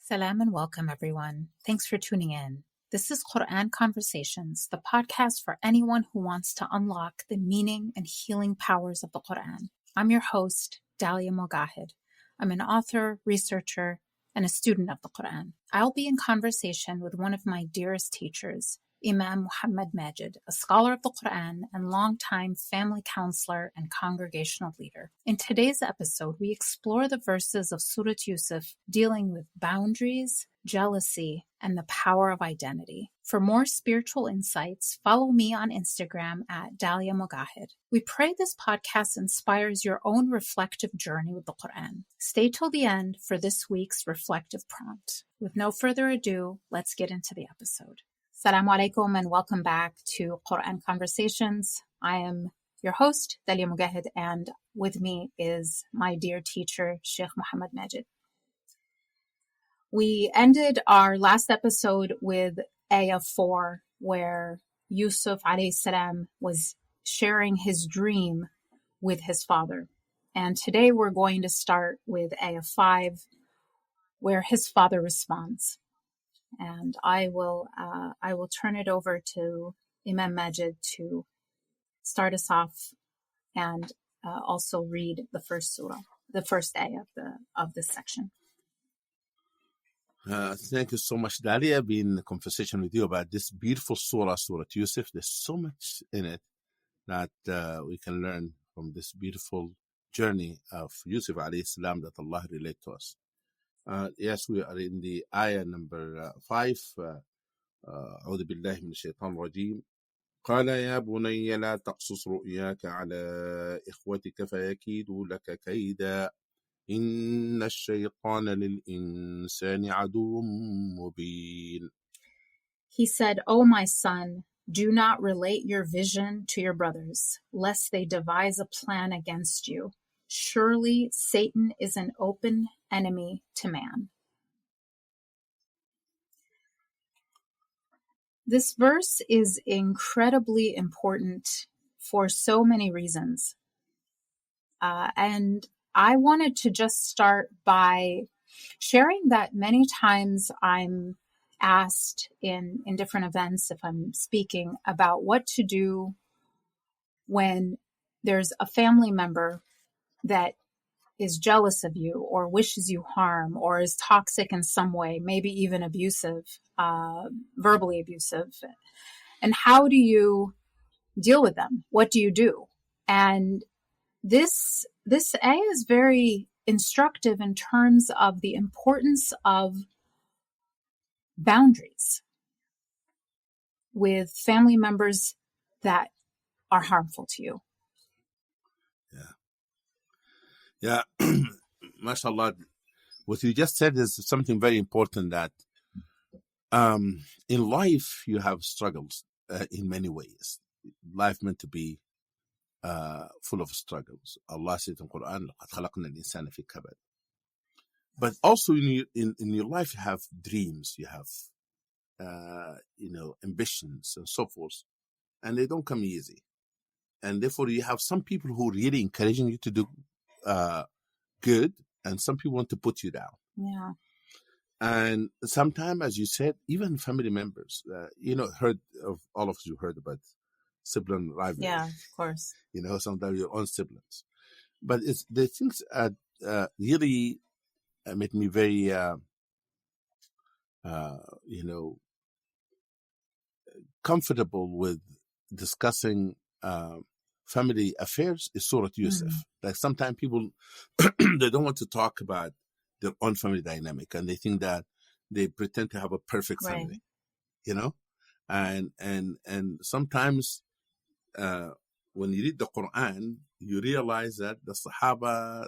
Salam and welcome, everyone. Thanks for tuning in. This is Quran Conversations, the podcast for anyone who wants to unlock the meaning and healing powers of the Quran. I'm your host, Dalia Mogahed. I'm an author, researcher, and a student of the Quran. I'll be in conversation with one of my dearest teachers, Imam Muhammad Majid, a scholar of the Quran and longtime family counselor and congregational leader. In today's episode, we explore the verses of Surah Yusuf dealing with boundaries, jealousy, and the power of identity. For more spiritual insights, follow me on Instagram at Dalia Mogahed. We pray this podcast inspires your own reflective journey with the Quran. Stay till the end for this week's reflective prompt. With no further ado, let's get into the episode. Assalamu alaikum and welcome back to Quran Conversations. I am your host, Dalia Mogahed, and with me is my dear teacher, Sheikh Muhammad Majid. We ended our last episode with Ayah 4, where Yusuf alayhi salam was sharing his dream with his father. And today we're going to start with Ayah 5, where his father responds. And I will turn it over to Imam Majid to start us off and also read the first surah, the first ayah of this section. Thank you so much, Dalia. Being in a conversation with you about this beautiful surah, Surah Yusuf. There's so much in it that we can learn from this beautiful journey of Yusuf alayhi salam that Allah relate to us. Yes, we are in the ayah number 5. أعوذ بالله من الشيطان الرجيم. قال يا بني لا تقصص رؤياك على إخوتك فيكيدوا لك كيدا إن الشيطان للإنسان عدو مبين. He said, O my son, do not relate your vision to your brothers, lest they devise a plan against you. Surely Satan is an open enemy to man. This verse is incredibly important for so many reasons. And I wanted to just start by sharing that many times I'm asked in different events, if I'm speaking, about what to do when there's a family member that is jealous of you or wishes you harm or is toxic in some way, maybe even abusive, verbally abusive. And how do you deal with them? What do you do? And this ayah is very instructive in terms of the importance of boundaries with family members that are harmful to you. Yeah. MashaAllah. What you just said is something very important, that in life you have struggles in many ways. Life meant to be full of struggles. Allah said in Quran, لَقَدْ خَلَقْنَا الْإِنسَانَ فِي كَبَدٍ. But also in your life you have dreams, you have ambitions and so forth, and they don't come easy. And therefore you have some people who are really encouraging you to do good, and some people want to put you down. Yeah. And sometimes, as you said, even family members, heard of all of you heard about sibling rivalry. Yeah, of course. Sometimes your own siblings. But it's the things really made me very, comfortable with discussing family affairs is Surah Yusuf. Like sometimes people, they don't want to talk about their own family dynamic, and they think that they pretend to have a perfect family, and sometimes when you read the Quran, you realize that the Sahaba,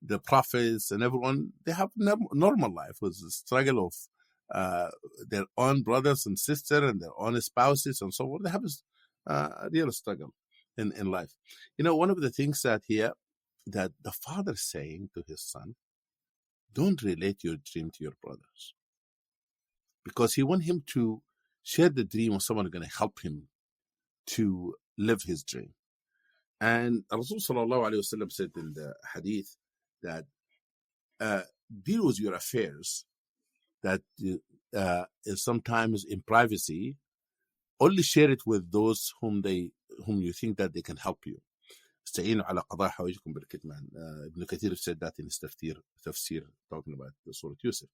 the prophets, and everyone, they have normal life with the struggle of their own brothers and sisters and their own spouses and so on. They have a real struggle in life. One of the things that the father is saying to his son, don't relate your dream to your brothers, because he wants him to share the dream with someone who's going to help him to live his dream. And Rasul sallallahu alayhi wa sallam said in the hadith that deal with your affairs that is sometimes in privacy. Only share it with those whom you think that they can help you. استعينوا على قضاء حوائجكم بالكتمان. Ibn Kathir said that in his tafsir talking about the Surah Yusuf.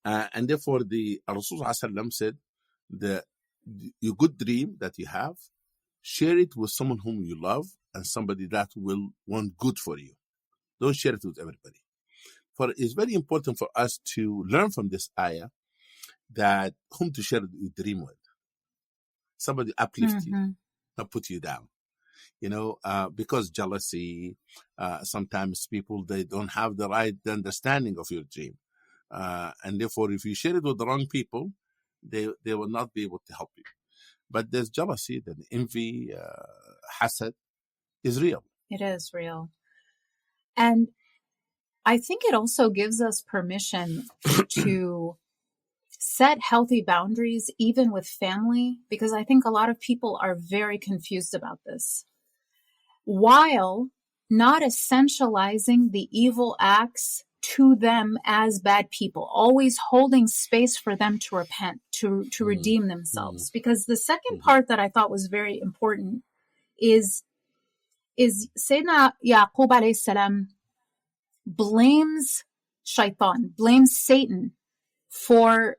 And therefore the Rasul said your good dream that you have, share it with someone whom you love and somebody that will want good for you. Don't share it with everybody. For it's very important for us to learn from this ayah that whom to share your dream with. Somebody uplift you, not put you down. Because jealousy, sometimes people, they don't have the right understanding of your dream. And therefore, if you share it with the wrong people, they will not be able to help you. But there's jealousy, then envy, hasad is real. It is real. And I think it also gives us permission to set healthy boundaries, even with family, because I think a lot of people are very confused about this. While not essentializing the evil acts to them as bad people, always holding space for them to repent, to redeem themselves. Because the second part that I thought was very important is Sayyidina Yaqub alayhi salam blames shaitan, blames Satan for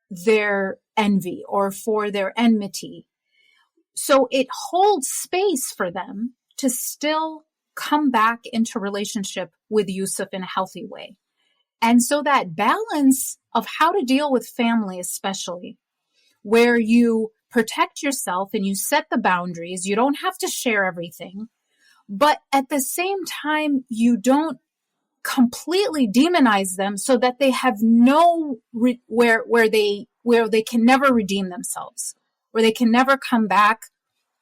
their envy or for their enmity. So it holds space for them to still come back into relationship with Yusuf in a healthy way. And so that balance of how to deal with family, especially, where you protect yourself and you set the boundaries, you don't have to share everything, but at the same time, you don't completely demonize them so that they have where they can never redeem themselves, where they can never come back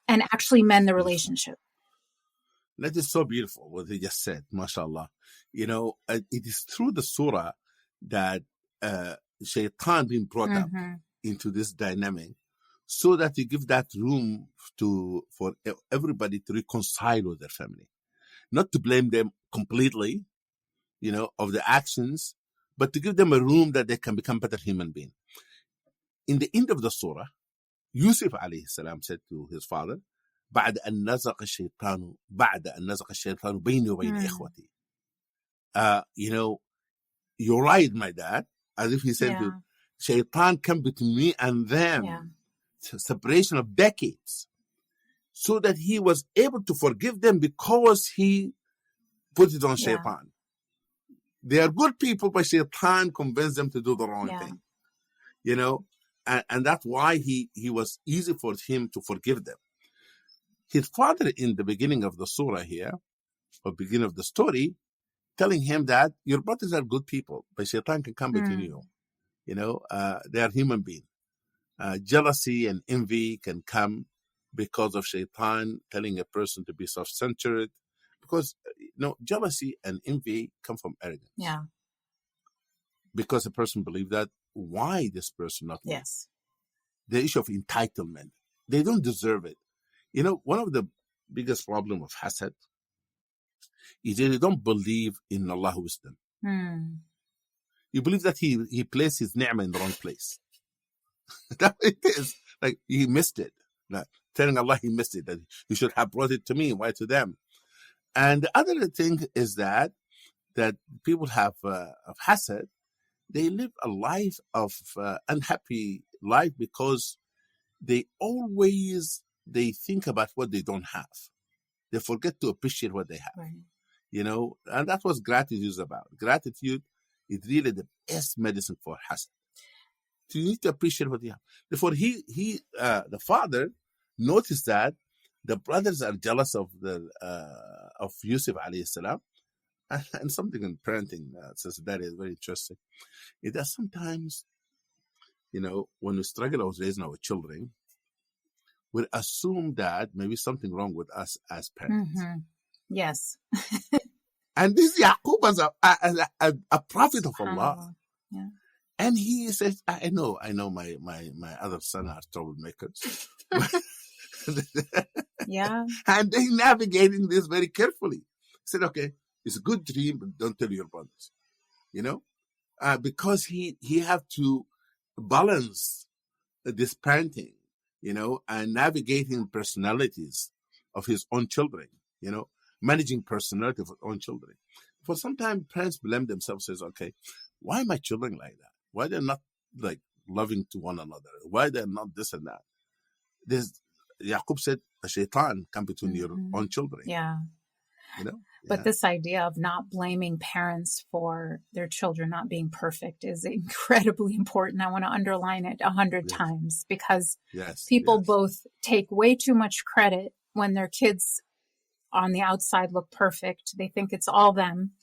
and actually mend the relationship. That is so beautiful, what he just said, mashallah. It is through the surah that shaitan being brought up into this dynamic so that you give that room for everybody to reconcile with their family. Not to blame them completely, of the actions, but to give them a room that they can become better human beings. In the end of the surah, Yusuf alayhi salam said to his father, بعد أن نزغ الشيطان بيني وبين إخوتي. You're right, my dad. As if he said, Shaitan come between me and them. Yeah. Separation of decades. So that he was able to forgive them because he put it on Shaitan. They are good people, but Shaitan convinced them to do the wrong thing. And that's why he was easy for him to forgive them. His father, in the beginning of the surah here, or beginning of the story, telling him that your brothers are good people, but Shaitan can come between you. They are human beings. Jealousy and envy can come because of Shaitan telling a person to be self-centered. Because, jealousy and envy come from arrogance. Yeah. Because a person believes that, why this person not me? Yes. The issue of entitlement. They don't deserve it. One of the biggest problem of hasad is that they don't believe in Allah's wisdom. You believe that he placed his ni'mah in the wrong place. That it is. Like, he missed it. Like, telling Allah he missed it, that he should have brought it to me, why to them? And the other thing is that people have of hasad, they live a life of unhappy life because they think about what they don't have. They forget to appreciate what they have. Right. And that's what gratitude is about. Gratitude is really the best medicine for hasad. So you need to appreciate what you have. Therefore, the father noticed that the brothers are jealous of Yusuf alayhi salam, and something in parenting says that is very interesting. It does sometimes, when we struggle with raising our children, we assume that maybe something wrong with us as parents. Yes. And this Yaqub was a prophet of Allah. Yeah. And he says, I know my other son are troublemakers. Yeah. And they navigating this very carefully. He said, okay, it's a good dream, but don't tell your brothers. because he have to balance this parenting, and navigating personalities of his own children, managing personality of his own children. For some time, parents blame themselves, says, okay, why are my children like that? Why they're not like loving to one another? Why they're not this and that? Yaqub said, a shaitan come between your own children. Yeah. But this idea of not blaming parents for their children not being perfect is incredibly important. I want to underline it 100 times, because people both take way too much credit when their kids on the outside look perfect. They think it's all them.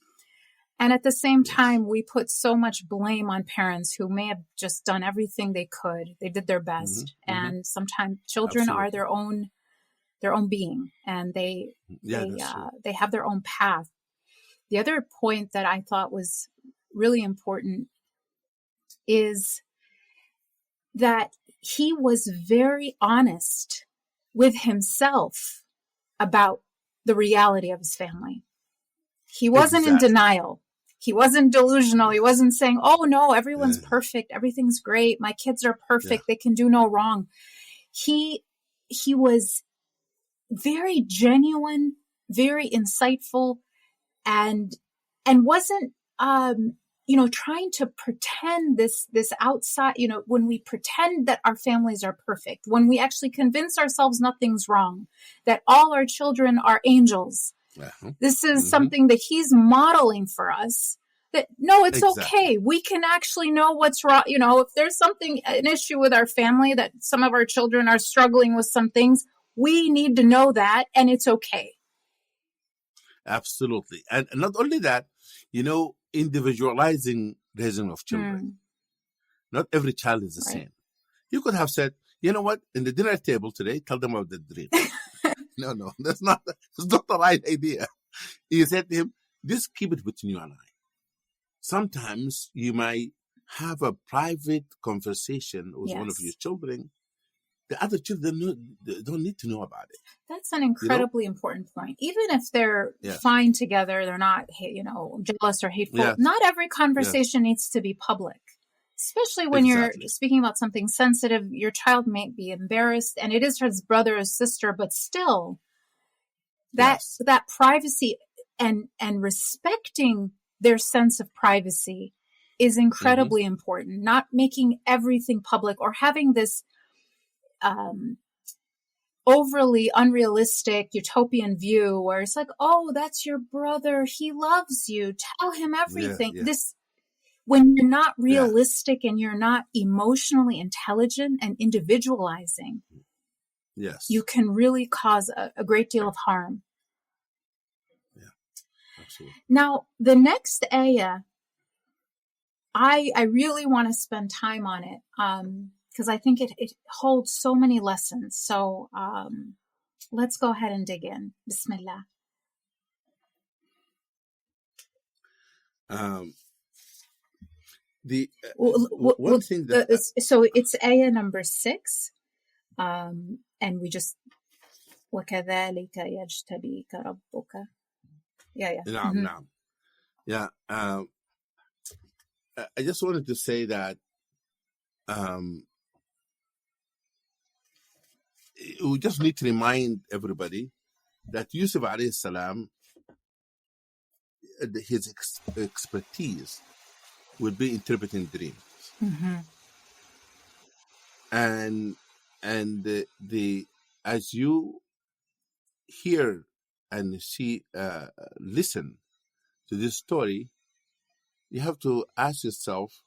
And at the same time, we put so much blame on parents who may have just done everything they could. They did their best. And sometimes children are their own being, and they have their own path. The other point that I thought was really important is that he was very honest with himself about the reality of his family. He wasn't in denial. He wasn't delusional. He wasn't saying, oh no, everyone's perfect. Everything's great. My kids are perfect. They can do no wrong. He was very genuine, very insightful, and wasn't, trying to pretend this outside, when we pretend that our families are perfect, when we actually convince ourselves nothing's wrong, that all our children are angels. This is something that he's modeling for us, that no, it's okay. We can actually know what's wrong. If there's an issue with our family, that some of our children are struggling with some things, we need to know that, and it's okay. Absolutely. And not only that, individualizing raising of children. Not every child is the same. You could have said, you know what, in the dinner table today, tell them about the dream. No, that's not the right idea. He said to him, just keep it between you and I. Sometimes you might have a private conversation with one of your children. The other children don't need to know about it. That's an incredibly important point. Even if they're fine together, they're not, jealous or hateful. Not every conversation needs to be public. Especially when you're speaking about something sensitive, your child may be embarrassed, and it is his brother or sister, but still, that privacy and respecting their sense of privacy is incredibly important. Not making everything public or having this overly unrealistic utopian view where it's like, oh, that's your brother, he loves you, tell him everything. When you're not realistic and you're not emotionally intelligent and individualizing, you can really cause a great deal of harm. Absolutely. Now, the next ayah, I really want to spend time on it, because I think it holds so many lessons. So let's go ahead and dig in. Bismillah. One thing that... so it's ayah number 6, and we just وَكَذَلِكَ يَجْتَبِيكَ رَبُّكَ. نعم. I just wanted to say that we just need to remind everybody that Yusuf alayhi salam, his expertise would be interpreting dreams. And as you hear and see, listen to this story, you have to ask yourself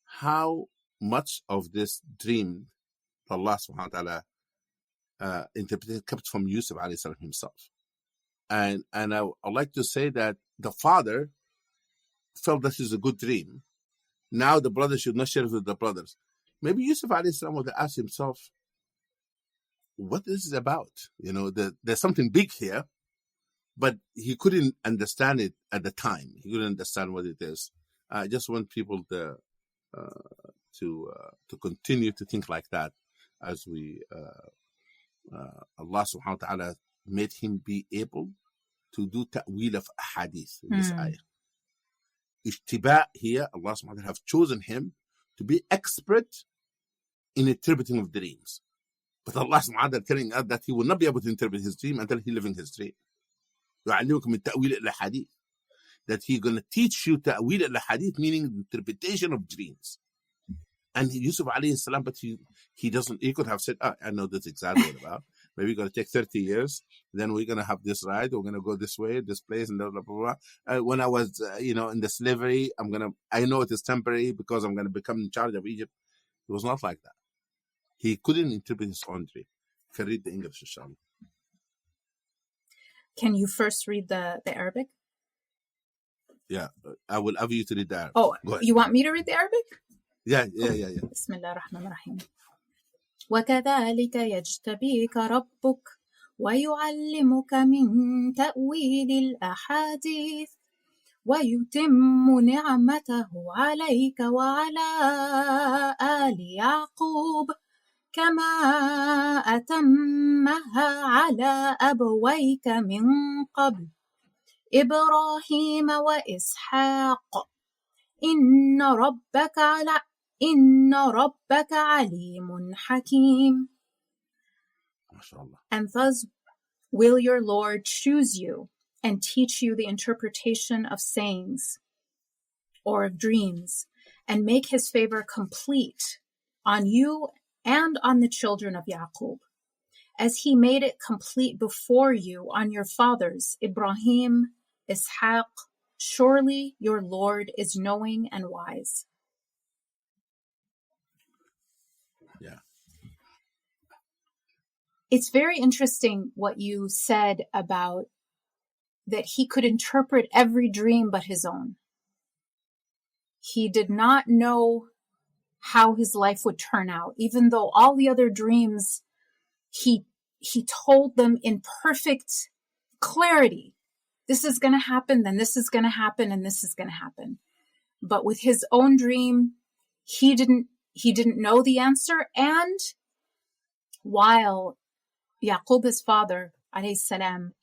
how much of this dream Allah subhanahu wa ta'ala interpreted kept from Yusuf alayhi salam himself. And I'd like to say that the father felt this is a good dream. Now the brothers should not share it with the brothers. Maybe Yusuf alayhi salam would ask himself, what is this about? There's something big here, but he couldn't understand it at the time. He couldn't understand what it is. I just want people to continue to think like that as we Allah subhanahu wa ta'ala made him be able to do ta'wil of hadith in this ayah. Ijtiba here, Allah subhanahu wa ta'ala have chosen him to be expert in interpreting of dreams. But Allah subhanahu wa ta'ala telling us that he will not be able to interpret his dream until he living his dream. يعلمكم من تأويل الأحاديث. That he's going to teach you تأويل الأحاديث, meaning the interpretation of dreams. And Yusuf alayhi salam, but he doesn't, he could have said, I know that's exactly what about. Maybe we're going to take 30 years. Then we're going to have this ride. We're going to go this way, this place, and blah, blah, blah, blah. When I was, in the slavery, I know it is temporary because I'm going to become in charge of Egypt. It was not like that. He couldn't interpret his own dream. You can read the English, inshallah. Can you first read the Arabic? Yeah, I will have you to read the Arabic. Oh, you want me to read the Arabic? Yeah. بسم الله الرحمن الرحيم. وكذلك يجتبيك ربك ويعلمك من تأويل الأحاديث ويتم نعمته عليك وعلى آل يعقوب كما أتمها على أبويك من قبل إبراهيم وإسحاق إن ربك عليم حكيم. And thus will your Lord choose you and teach you the interpretation of sayings or of dreams, and make his favor complete on you and on the children of Yaqub, as he made it complete before you on your fathers, Ibrahim, Ishaq. Surely your Lord is knowing and wise. Yeah. It's very interesting what you said about that he could interpret every dream but his own. He did not know how his life would turn out, even though all the other dreams, he told them in perfect clarity. This is going to happen, then this is going to happen, and this is going to happen. But with his own dream, he didn't know the answer. And while Yaqub, his father, alayhi salam,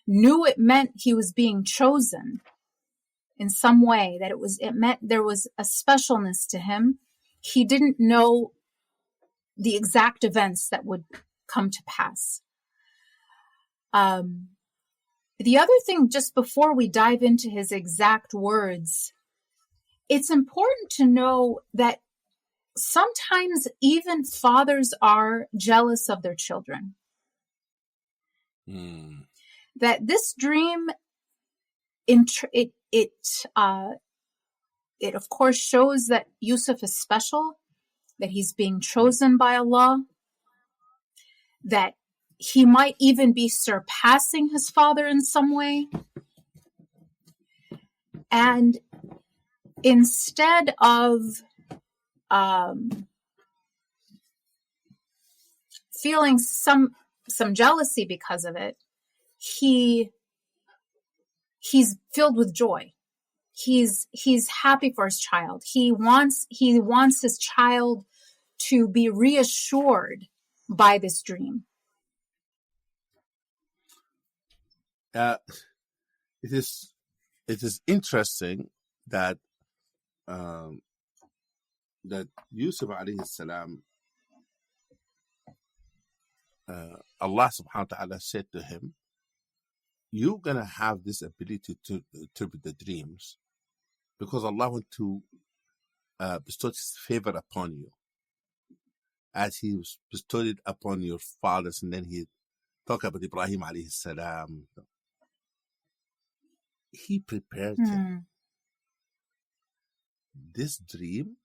knew it meant he was being chosen in some way, that it meant there was a specialness to him, he didn't know the exact events that would come to pass. The other thing, just before we dive into his exact words, it's important to know that sometimes even fathers are jealous of their children. That this dream, it of course shows that Yusuf is special, that he's being chosen by Allah, that he might even be surpassing his father in some way. And instead of feeling some jealousy because of it, he's filled with joy. He's happy for his child. He wants his child to be reassured by this dream. It is interesting that that Yusuf alayhi salam, Allah subhanahu wa ta'ala said to him, you're going to have this ability to interpret the dreams because Allah wants to bestow his favor upon you, as he bestowed it upon your fathers. And then he talked about Ibrahim alayhi salam. He prepared him. This dream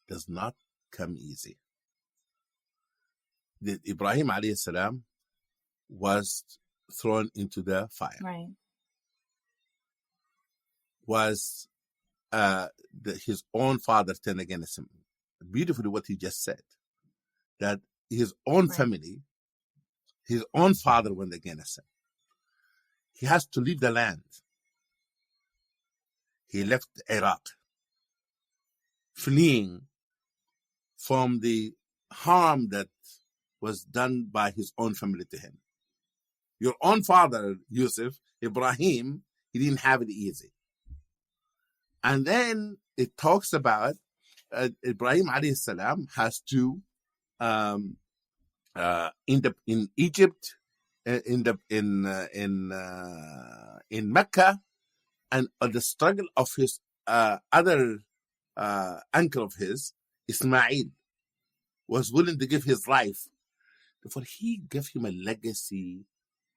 does not come easy. The Ibrahim alayhi salam was thrown into the fire. Right. Was his own father turned against him. Beautifully what he just said. That his own family, his own father went against him. He has to leave the land. He left Iraq, fleeing from the harm that was done by his own family to him. Your own father, Yusuf, Ibrahim, he didn't have it easy. And then it talks about Ibrahim alayhi salam has to in Egypt, in Mecca, and the struggle of his other uncle of his, Ismail, was willing to give his life. Therefore, he gave him a legacy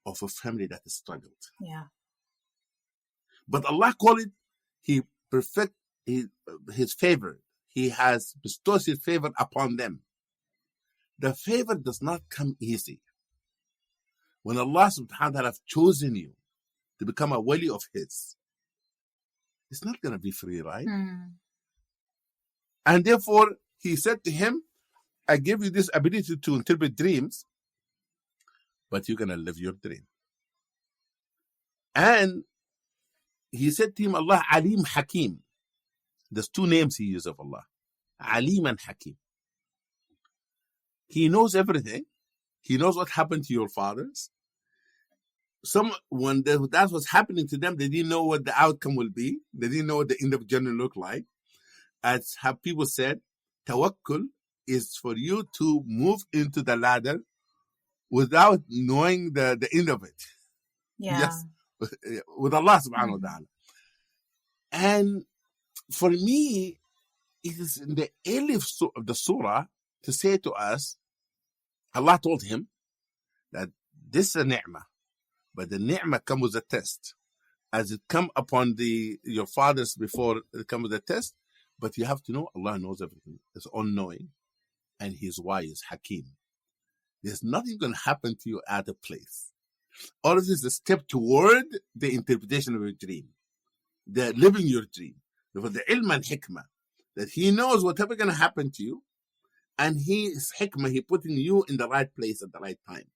of a family that struggled. Yeah. But Allah called it, He perfect his favor. He has bestowed His favor upon them. The favor does not come easy. When Allah subhanahu wa ta'ala have chosen you to become a wali of His, it's not going to be free, right? And therefore, He said to him, I give you this ability to interpret dreams, but you're going to live your dream. And He said to him, Allah Alim Hakim. There's two names He used of Allah, Alim and Hakim. He knows everything. He knows what happened to your fathers. When that was happening to them, they didn't know what the outcome will be. They didn't know what the end of journey looked like. As how people said, tawakkul is for you to move into the ladder without knowing the end of it. Yeah. Yes, with Allah subhanahu wa ta'ala. And for me, it is in the elif of the surah to say to us, Allah told him that this is a ni'mah, but the ni'mah comes with a test. As it come upon your fathers before, it comes with a test, but you have to know Allah knows everything. It's all-knowing, and He's wise, Hakim. There's nothing going to happen to you out of place. All of this is a step toward the interpretation of your dream, the living your dream. For the ilm and hikmah, that He knows whatever going to happen to you, and His hikmah, He putting you in the right place at the right time.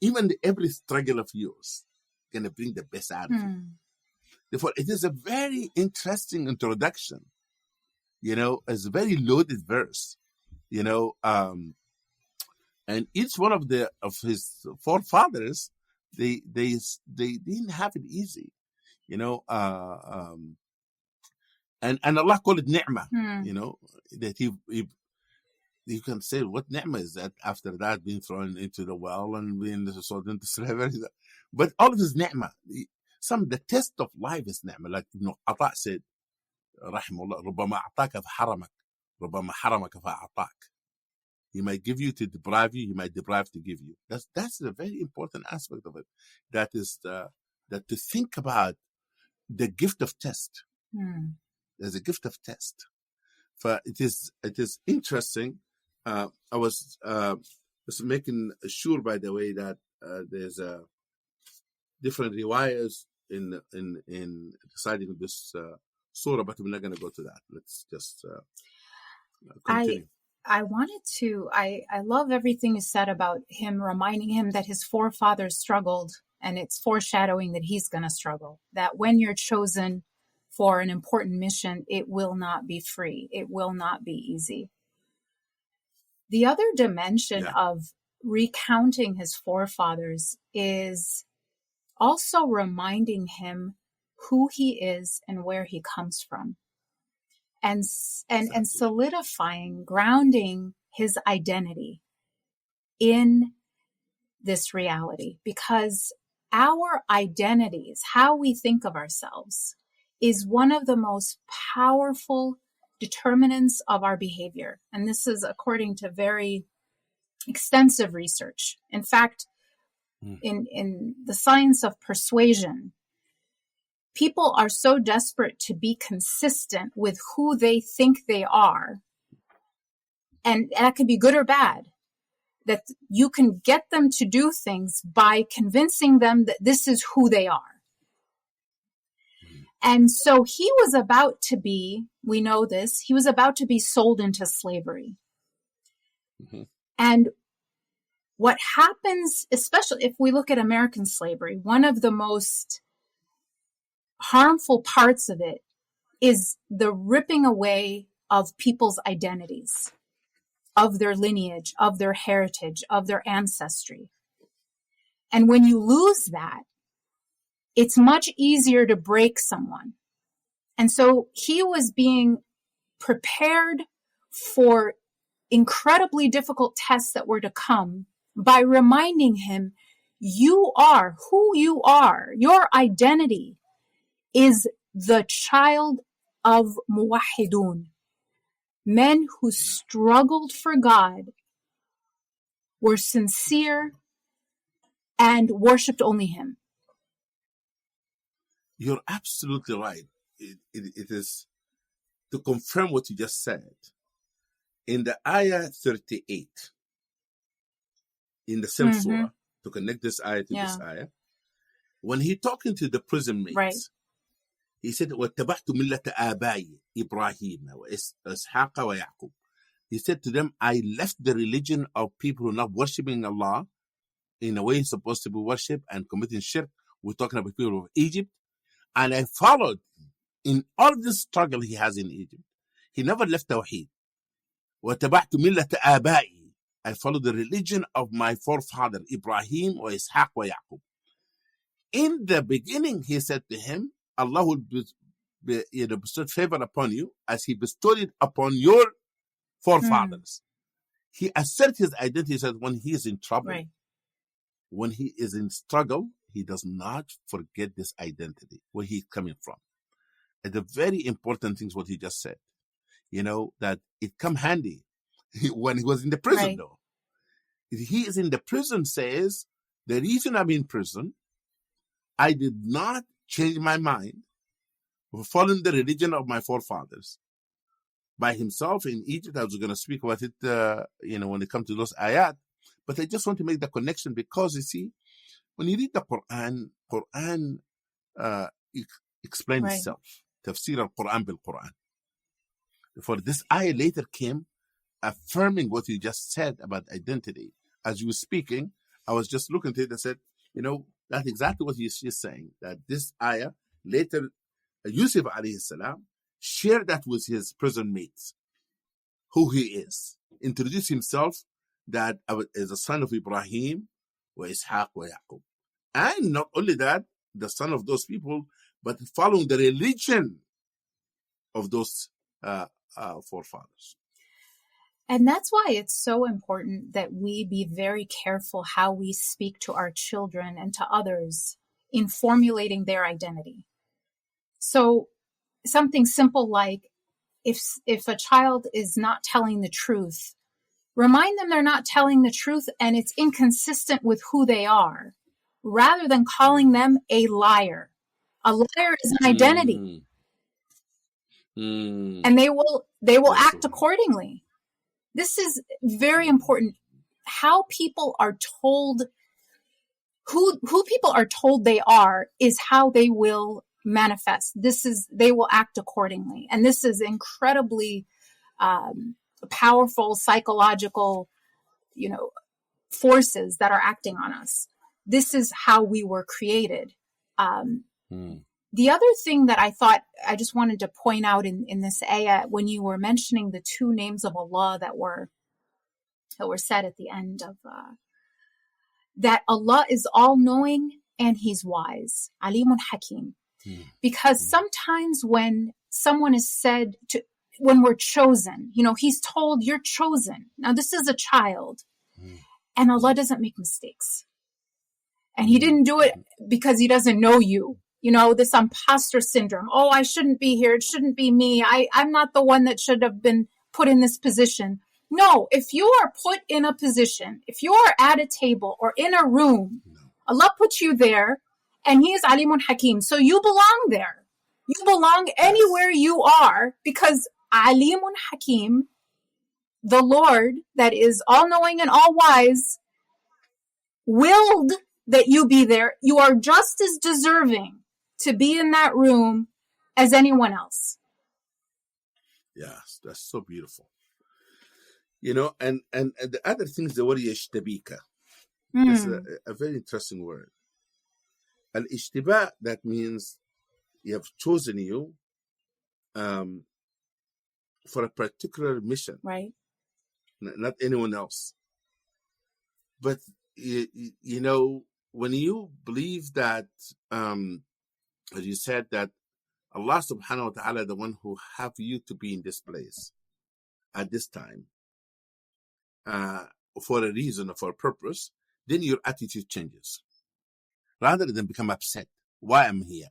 Even every struggle of yours going to bring the best out of you. Therefore, it is a very interesting introduction. It's a very loaded verse. And each one of his forefathers, they didn't have it easy. And Allah called it ni'mah. That you can say, what ni'mah is that after that being thrown into the well and being sold into slavery? But all of this ni'mah. The test of life is ni'mah. Like Ibn Ata said, rahimahullah, ربما أعطاك فحرمك ربما حرمك فأعطاك. He might give you to deprive you, He might deprive to give you. That's a very important aspect of it. That is that to think about the gift of test. There's a gift of test. It is interesting. I was making sure, by the way, that there's different riwayas in deciding this surah, but we're not going to go to that. Let's just continue. I wanted to, I love everything you said about him, reminding him that his forefathers struggled, and it's foreshadowing that he's going to struggle. That when you're chosen for an important mission, it will not be free. It will not be easy. The other dimension of recounting his forefathers is also reminding him who he is and where he comes from. And solidifying, grounding his identity in this reality, because our identities, how we think of ourselves, is one of the most powerful determinants of our behavior. And this is according to very extensive research. In fact, in the science of persuasion, people are so desperate to be consistent with who they think they are, and that could be good or bad, that you can get them to do things by convincing them that this is who they are. And so he was about to be, we know this, he was about to be sold into slavery. And what happens, especially if we look at American slavery, one of the most harmful parts of it is the ripping away of people's identities, of their lineage, of their heritage, of their ancestry. And when you lose that, it's much easier to break someone. And so he was being prepared for incredibly difficult tests that were to come by reminding him, you are who you are. Your identity is the child of muwahidun, men who struggled for God, were sincere, and worshipped only him. You're absolutely right. It is to confirm what you just said. In the ayah 38, in the same surah, to connect this ayah to this ayah, when he talking to the prison mates, he said, وَاتَّبَعْتُ مِلَّةَ آبَائِي إِبْرَاهِيمَ وَإِسْحَاقَ وَيَعْقُوبَ. He said to them, I left the religion of people who are not worshipping Allah in a way it's supposed to be worshipped and committing shirk. We're talking about people of Egypt. And I followed in all this struggle he has in Egypt. He never left Tawheed. وَاتَّبَعْتُ مِلَّةَ آبَائِي. I followed the religion of my forefather, Ibrahim or Ishaq or Yaqub. In the beginning, he said to him, Allah will bestow favor upon you as he bestowed it upon your forefathers. He asserted his identity. He said when he is in trouble, when he is in struggle, he does not forget this identity, where he's coming from. And the very important things what he just said, that it come handy when he was in the prison, though. He is in the prison, says, the reason I'm in prison, I did not change my mind for following the religion of my forefathers. By himself in Egypt, I was going to speak about it, when it comes to those ayat. But I just want to make the connection because, you see, when you read the Quran explains itself. Tafsir al-Quran bil-Quran. For this ayah later came affirming what you just said about identity. As you were speaking, I was just looking at it and said, that's exactly what she's saying. That this ayah, later, Yusuf alayhi salam, shared that with his prison mates, who he is. Introduced himself that as a son of Ibrahim, wa Ishaq, wa Yaqub. And not only that, the son of those people, but following the religion of those forefathers. And that's why it's so important that we be very careful how we speak to our children and to others in formulating their identity. So something simple like if a child is not telling the truth, remind them they're not telling the truth and it's inconsistent with who they are, rather than calling them a liar. A liar is an identity. And they will act accordingly. This is very important. How people are told, who people are told they are, is how they will manifest. They will act accordingly. And this is incredibly powerful psychological, forces that are acting on us. This is how we were created. The other thing that I thought I just wanted to point out in this ayah, when you were mentioning the two names of Allah that were said at the end of that Allah is all-knowing and He's wise, Alimun Hakim. Because sometimes when someone is said to, when we're chosen, He's told you're chosen. Now this is a child, and Allah doesn't make mistakes, and He didn't do it because He doesn't know you. This imposter syndrome. Oh, I shouldn't be here. It shouldn't be me. I'm not the one that should have been put in this position. No, if you are put in a position, if you are at a table or in a room, Allah puts you there and He is Alimun Hakim. So you belong there. You belong anywhere you are because Alimun Hakim, the Lord that is all-knowing and all-wise, willed that you be there. You are just as deserving to be in that room as anyone else. Yes, that's so beautiful. And the other thing is the word yashtabika. It's a very interesting word. Al-ishtiba, that means you have chosen you for a particular mission. Right. Not anyone else. But, when you believe that, as you said, that Allah subhanahu wa ta'ala, the one who have you to be in this place at this time, for a reason or for a purpose, then your attitude changes. Rather than become upset. Why I'm here?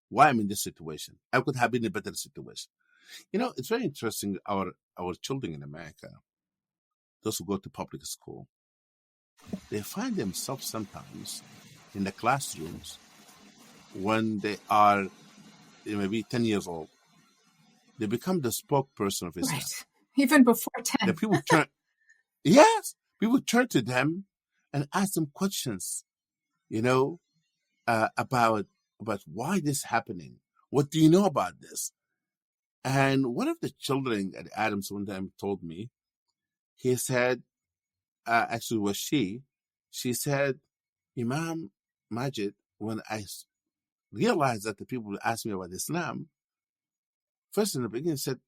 Why I'm in this situation? I could have been in a better situation. It's very interesting. Our children in America, those who go to public school, they find themselves sometimes in the classrooms when they are maybe 10 years old. They become the spokesperson of Islam. Right. Even before 10. The people turn to them and ask them questions, about why this is happening. What do you know about this? And one of the children at Adams one time told me, he said, actually was she said, Imam Majid, when I realized that the people would ask me about Islam, first in the beginning said,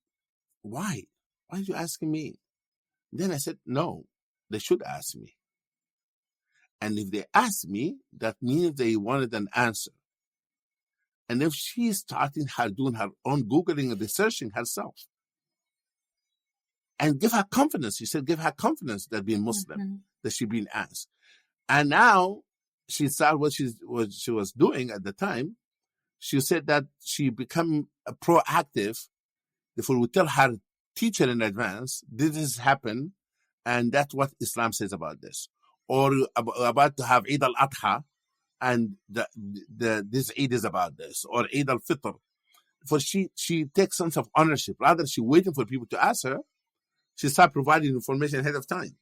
why? Why are you asking me? Then I said, no, they should ask me. And if they ask me, that means they wanted an answer. And if she's starting doing her own Googling and researching herself, and give her confidence, he said, give her confidence that being Muslim, that she's being asked. And now she started what she was doing at the time. She said that she become proactive. Therefore, we tell her teacher in advance, this has happened, and that's what Islam says about this. Or about to have Eid al-Adha, and this Eid is about this, or Eid al-Fitr. For she takes sense of ownership. Rather, she waiting for people to ask her, she start providing information ahead of time.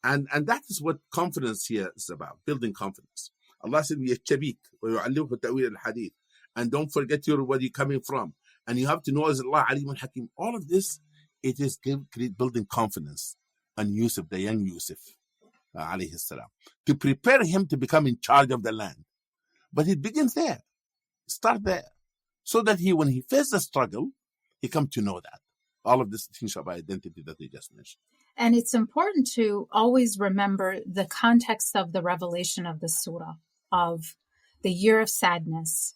And that is what confidence here is about, building confidence. Allah said, يَتَّبِيكَ وَيُعَلِّمُكَ تَأْوِيلَ الْحَدِيثِ. And don't forget where you're coming from. And you have to know, as Allah Alim Hakim. All of this, it is building confidence on Yusuf, the young Yusuf, alayhi salam, to prepare him to become in charge of the land. But it begins there. Start there. So that when he faces the struggle, he comes to know that. All of this things of identity that they just mentioned. And it's important to always remember the context of the revelation of the surah, of the year of sadness,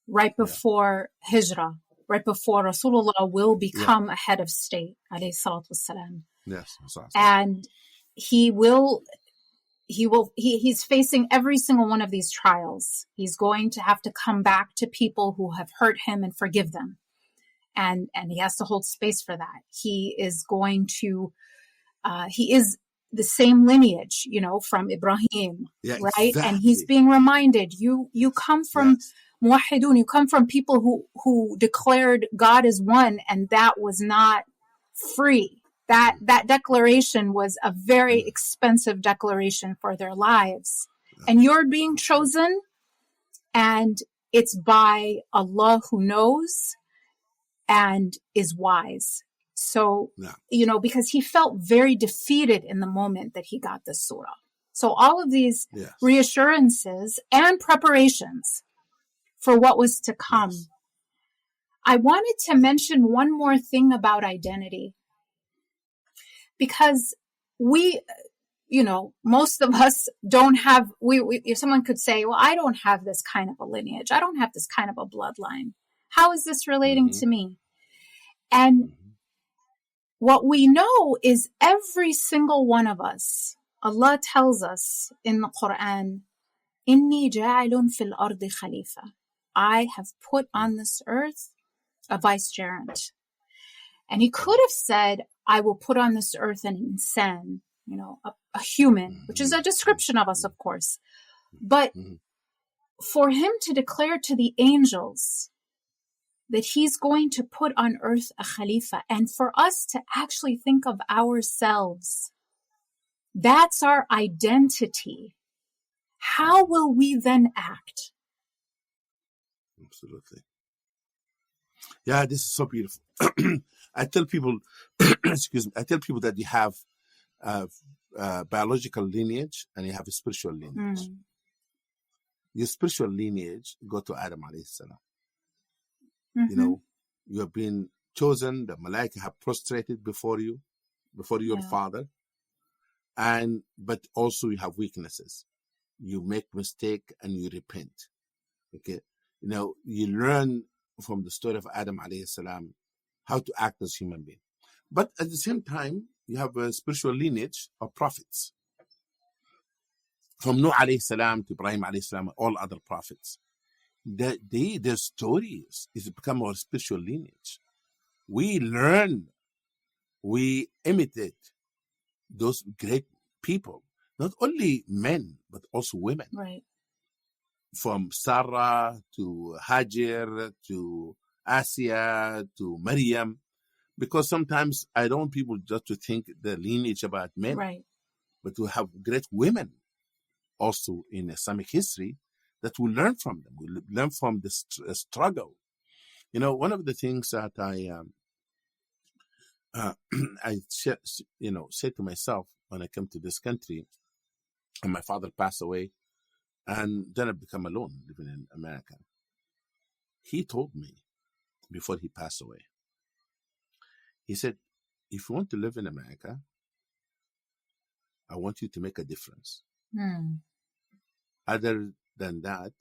right before Hijrah, right before Rasulullah will become a head of state, alayhi salatu wassalam. Yes. And he's facing every single one of these trials. He's going to have to come back to people who have hurt him and forgive them. And he has to hold space for that. He is going to, he is the same lineage, from Ibrahim, right? Exactly. And he's being reminded, you come from Muwahhidun, you come from people who declared God is one, and that was not free. That declaration was a very expensive declaration for their lives. And you're being chosen, and it's by Allah who knows and is wise. So, because he felt very defeated in the moment that he got this surah. So all of these reassurances and preparations for what was to come. Yes. I wanted to mention one more thing about identity. Because we, most of us don't have, if someone could say, well, I don't have this kind of a lineage. I don't have this kind of a bloodline. How is this relating to me? And what we know is every single one of us, Allah tells us in the Quran, Inni ja'ilun fil ardi khalifa. I have put on this earth a vicegerent. And he could have said, I will put on this earth an insan, a human, which is a description of us, of course. But for him to declare to the angels that he's going to put on earth a khalifa, and for us to actually think of ourselves, that's our identity. How will we then act? Absolutely. Yeah, this is so beautiful. I tell people, that you have biological lineage and you have a spiritual lineage. Your spiritual lineage go to Adam alayhi salam. You have been chosen. The Malaika have prostrated before your father, but also you have weaknesses. You make mistake and you repent. Okay, you learn from the story of Adam alayhi salam, how to act as human being. But at the same time, you have a spiritual lineage of prophets. From Nuh alayhi salam to Ibrahim alayhi salam, all other prophets. Their stories is become our spiritual lineage. We learn, we imitate those great people, not only men, but also women. Right. From Sarah to Hajar to Asiya to Maryam, because sometimes I don't want people just to think the lineage about men, Right. but to have great women also in Islamic history that we learn from them. We learn from the struggle. You know, one of the things that I said to myself when I came to this country, and my father passed away, and then I became alone living in America. He told me before he passed away, he said, if you want to live in America, I want you to make a difference. Other than that,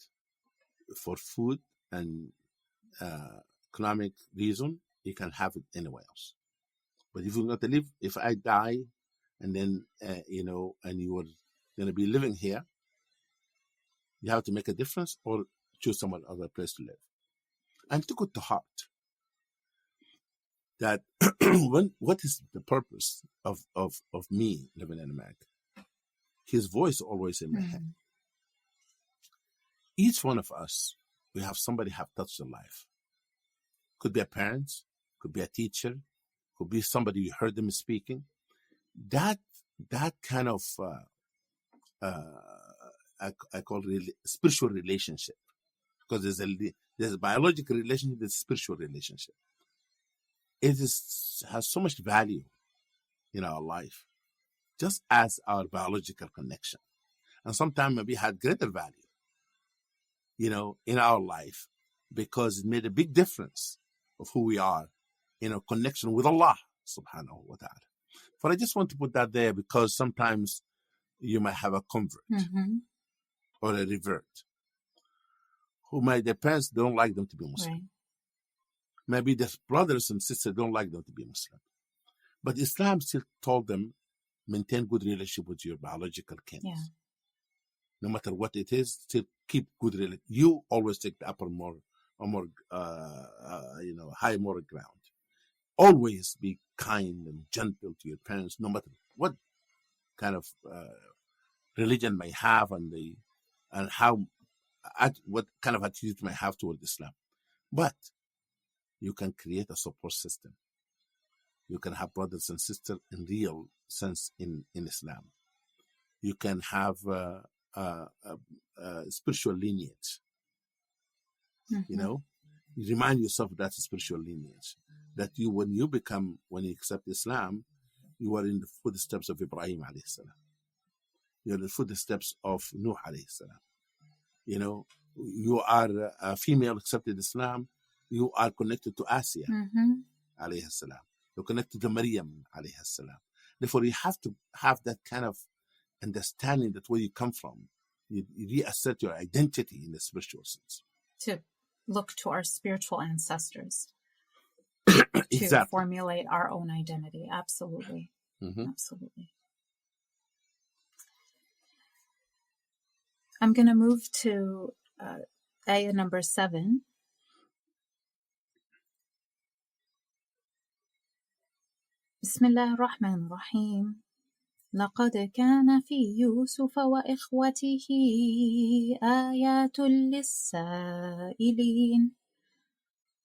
for food and economic reason, you can have it anywhere else. But if you're going to live, if I die, and then, and you are going to be living here, you have to make a difference or choose some other place to live. And took it to heart that what is the purpose of me living in America? His voice always in my head. Each one of us, we have somebody have touched their life. Could be a parent, could be a teacher, could be somebody you heard them speaking. That kind of I call spiritual relationship, because there's a biological relationship, there's a spiritual relationship. It has so much value in our life, just as our biological connection, and sometimes maybe had greater value, in our life, because it made a big difference of who we are in our connection with Allah subhanahu wa ta'ala. But I just want to put that there because sometimes you might have a convert or a revert who their parents don't like them to be Muslim. Right. Maybe their brothers and sisters don't like them to be Muslim. But Islam still told them, maintain good relationship with your biological kin. Yeah. No matter what it is, still keep good relationship. You always take the upper high moral ground. Always be kind and gentle to your parents, no matter what kind of religion may have what kind of attitude may have toward Islam. But you can create a support system. You can have brothers and sisters in real sense in Islam. You can have spiritual lineage. You remind yourself of that spiritual lineage. That when you accept Islam, you are in the footsteps of Ibrahim alayhi salam. You're in the footsteps of Nuh alayhi salam. You are a female accepted Islam. You are connected to Asiya alayhi salam. You're connected to Maryam alayhi salam. Therefore, you have to have that kind of understanding that where you come from, you reassert your identity in the spiritual sense. To look to our spiritual ancestors. Exactly. To formulate our own identity. Absolutely. Absolutely. I'm going to move to ayah number 7. بسم الله الرحمن الرحيم لقد كان في يوسف وإخوته آيات للسائلين.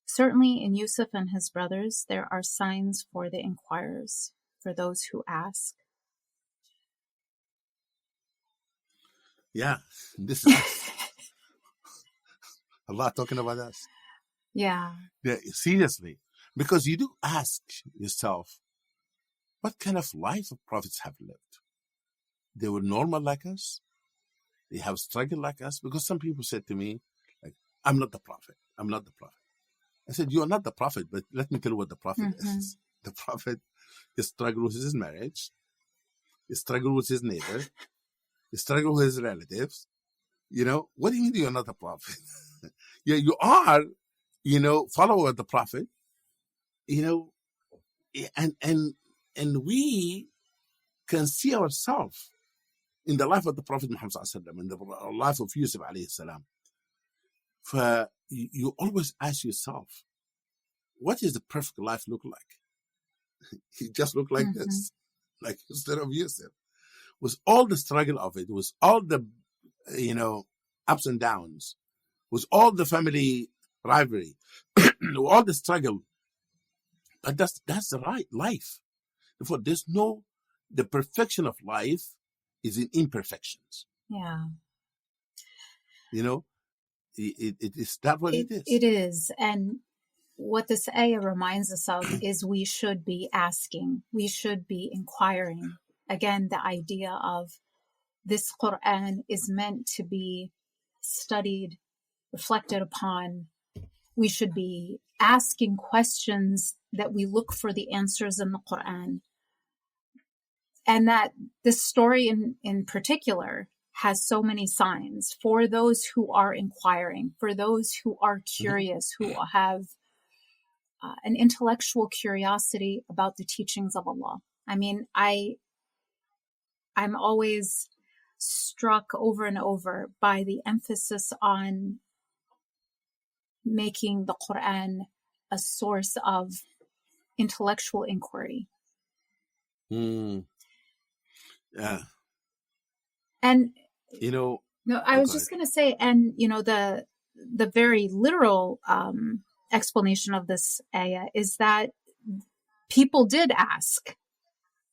Certainly in Yusuf and his brothers, there are signs for the inquirers, for those who ask. Yeah, this is us. Allah talking about us. Yeah. Seriously. Because you do ask yourself, what kind of life of prophets have lived? They were normal like us? They have struggled like us? Because some people said to me, I'm not the prophet. I'm not the prophet. I said, you are not the prophet, but let me tell you what the prophet is. The prophet, he struggled with his marriage. He struggled with his neighbor. He struggled with his relatives. What do you mean you're not a prophet? Yeah, you are, follower of the Prophet, and we can see ourselves in the life of the Prophet Muhammad sallallahu alaihi wasallam, in the life of Yusuf alayhi salam. You always ask yourself, what does the perfect life look like? He just looked like this, like instead of Yusuf. Was all the struggle of it, was all the, ups and downs, was all the family rivalry, all the struggle. But that's the right life. Therefore, the perfection of life is in imperfections. Yeah. It is that what it is. It is. And what this ayah reminds us of is we should be asking, we should be inquiring. Again, the idea of this Quran is meant to be studied, reflected upon. We should be asking questions that we look for the answers in the Quran. And that this story in particular has so many signs for those who are inquiring, for those who are curious, who have an intellectual curiosity about the teachings of Allah. I mean, I'm always struck over and over by the emphasis on making the Quran a source of intellectual inquiry. Yeah. And no, I was just going to say, and the very literal explanation of this ayah is that people did ask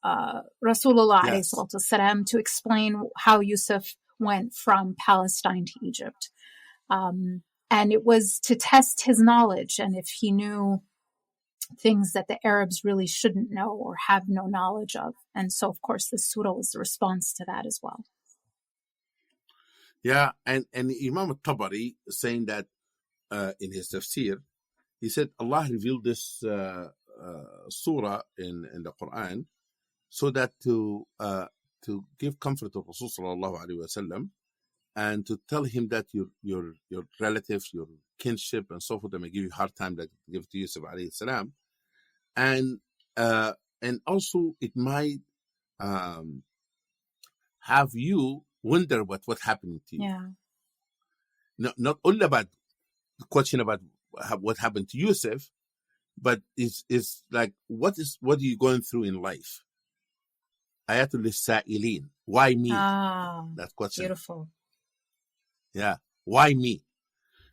Rasulullah ﷺ to explain how Yusuf went from Palestine to Egypt. And it was to test his knowledge and if he knew things that the Arabs really shouldn't know or have no knowledge of. And so, of course, the surah was the response to that as well. Yeah, and Imam al-Tabari saying that in his tafsir, he said Allah revealed this surah in the Quran so that to give comfort to Rasul sallallahu alaihi wasallam and to tell him that your relatives, your kinship, and so forth, they may give you a hard time that give to Yusuf alayhi salam, and also it might have you wonder what happened to you. Yeah. Not only about the question about what happened to Yusuf, but it's like what are you going through in life? Ayatul Sa'ilin. Why me? That question. Beautiful. Yeah. Why me?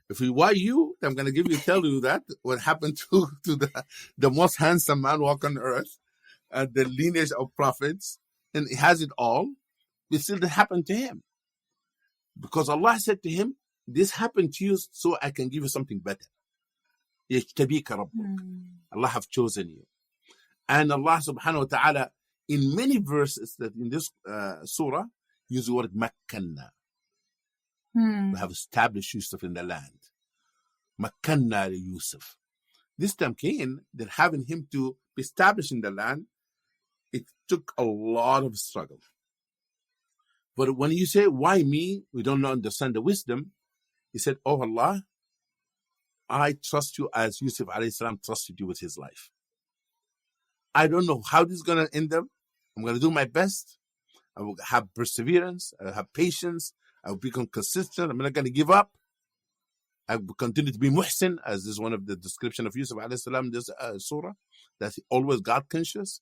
If we why you, I'm going to tell you that what happened to the most handsome man walk on earth, the lineage of prophets, and he has it all. It still didn't happen to him. Because Allah said to him, this happened to you so I can give you something better. يَجْتَبِيكَ رَبُّكَ. Allah have chosen you. And Allah subhanahu wa ta'ala, in many verses that in this surah, use the word makkanna. We have established Yusuf in the land. Makkanna li Yusuf. This time came that having him to be established in the land, it took a lot of struggle. But when you say, why me? We don't understand the wisdom. He said, oh Allah, I trust you as Yusuf alayhi salam trusted you with his life. I don't know how this is going to end up. I'm going to do my best. I will have perseverance. I will have patience. I will become consistent. I'm not going to give up. I will continue to be muhsin, as this is one of the description of Yusuf alayhi salam, this surah, that he always God conscious.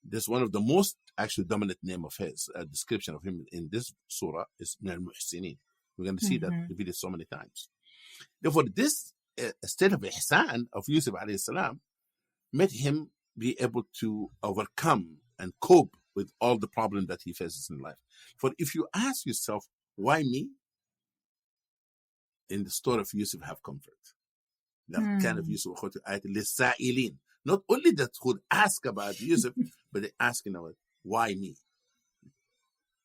This is one of the most actually dominant name of his description of him in this surah is Min al-Muhsinin. We're going to see that repeated so many times. Therefore, this state of ihsan of Yusuf alayhi salam made him be able to overcome and cope with all the problems that he faces in life. For if you ask yourself, why me? In the story of Yusuf have comfort. That kind of Yusuf, not only that would ask about Yusuf, but they ask, why me?